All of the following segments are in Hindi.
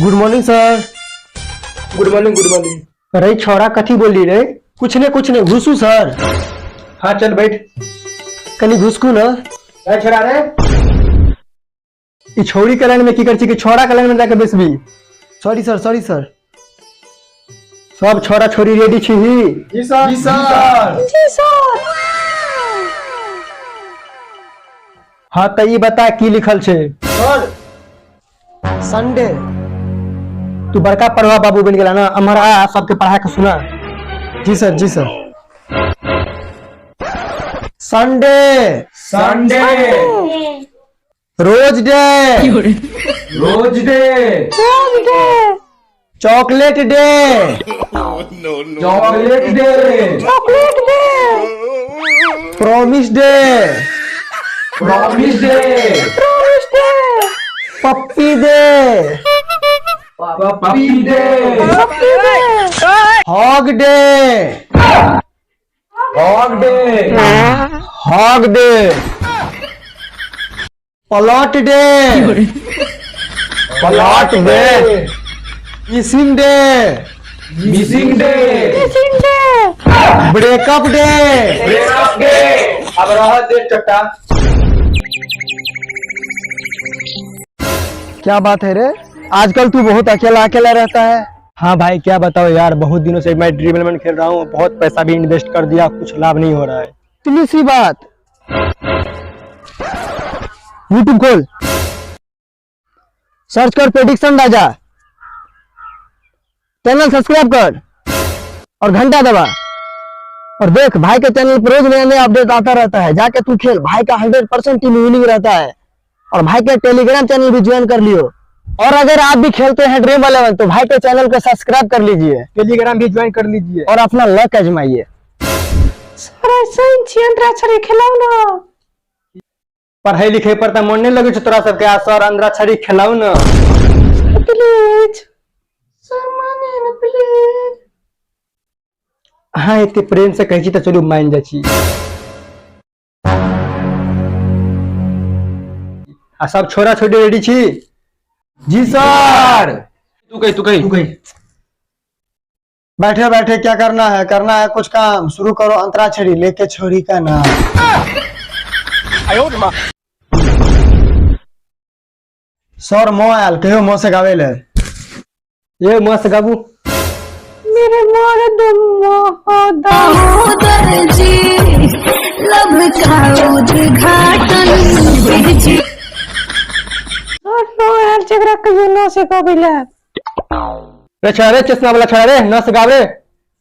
Good morning sir. Good morning good morning. अरे छोरा कथी बोली रे? कुछ नहीं घुसू सर। हाँ चल बैठ। कनी घुसकू ना। क्या छोड़ा रे? ई छोरी के लाइन में की करछी कि छोरा के लाइन में जाके बेसबी। Sorry sir. सब छोरा छोरी रेडी छी ही? जी सर। जी सर। हाँ तो ये बता की लिखल छे? Sir Sunday. तू बड़का पढ़वा बाबू बन गेला ना, हमारा सबके पढ़ा के सुना। जी sir. Sunday rose day chocolate day promise day पप्पी day hug day flirt day missing day breakup day. अब रहा दे चट्टा। क्या बात है रे? आजकल तू बहुत अकेला रहता है। हाँ भाई क्या बताओ यार, बहुत दिनों से मैं ड्रीम 11 खेल रहा हूँ, बहुत पैसा भी इन्वेस्ट कर दिया, कुछ लाभ नहीं हो रहा है। इतनी सी बात। यूट्यूब खोल, सर्च कर प्रेडिक्शन राजा, चैनल सब्सक्राइब कर और घंटा दबा और देख भाई के चैनल पर रोज नया नया अपडेट आता रहता है। जाके तू खेल, भाई का 100% टीम विनिंग रहता है। और भाई के टेलीग्राम चैनल भी ज्वाइन कर लियो। और अगर आप भी खेलते हैं ड्रीम 11 तो भाई के चैनल को सब्सक्राइब कर लीजिए, टेलीग्राम भी ज्वाइन कर लीजिए और अपना लक आजमाइए। पढ़ाई लिखाई पर तो मन नहीं लगे तोरा सबके। आज सर अंदर छड़ी खिलाऊ ना प्लीज। हाँ इतने प्रेम से कही तो चलू मान जाची। आ सब छोरा छोटी रेडी छी? जी सर। तू कही बैठे क्या करना है कुछ काम शुरू करो। अंतराक्षरी लेके छोरी का नाम। सर मो आयल कहो मो से गावे ले। ये मो से गाबू। मेरे मर्द दामोदर जी लब का उद्घाटन यार चेकरा कहियो न से कबिला रे छोरे चश्मा वाला छोरा रे न से गावे।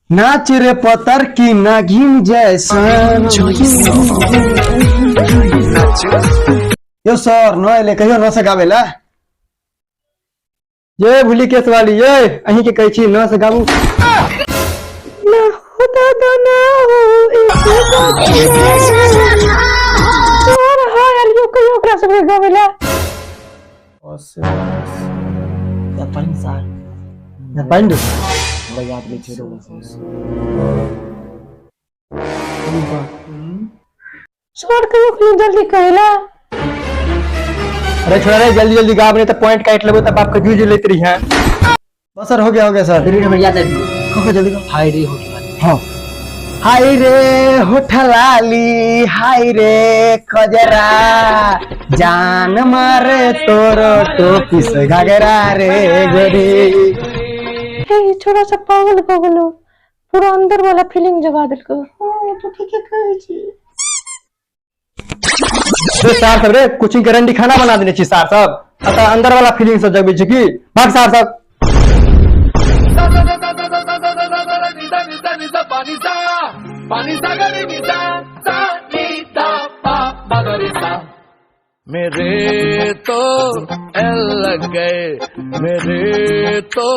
नाच रे पतर की नागिन जैसा। यो सर न ले कहियो न से गावे ला। ये भूली केस वाली ये अही के कही छी न से गाबू। ना खुदा दाना हो और हां यार यो कहियो ओकरा से गावेला। पाइंड सर कहियो जल्दी कहेला। अरे छोरा रे जल्दी गाब नहीं तो पॉइंट काट लेबो तब आपका जूझ लेत रही है। बस सर हो गया सर। जल्दी हाय रे होटल। हाँ हाय रे होठलाली हाय रे खजरा जान मारे तोरो टोपी से घाघरा रे गोरी। छोटा सा पागल पूरा अंदर वाला फीलिंग जगा दिलको। तो ठीक है कहे छी सार सब रे कोचिंग के रंडी खाना बना देने छी सार सब। अतः अंदर वाला फीलिंग सब जगबे छी की भाग सार सब। मेरे तो एल लग गए, मेरे तो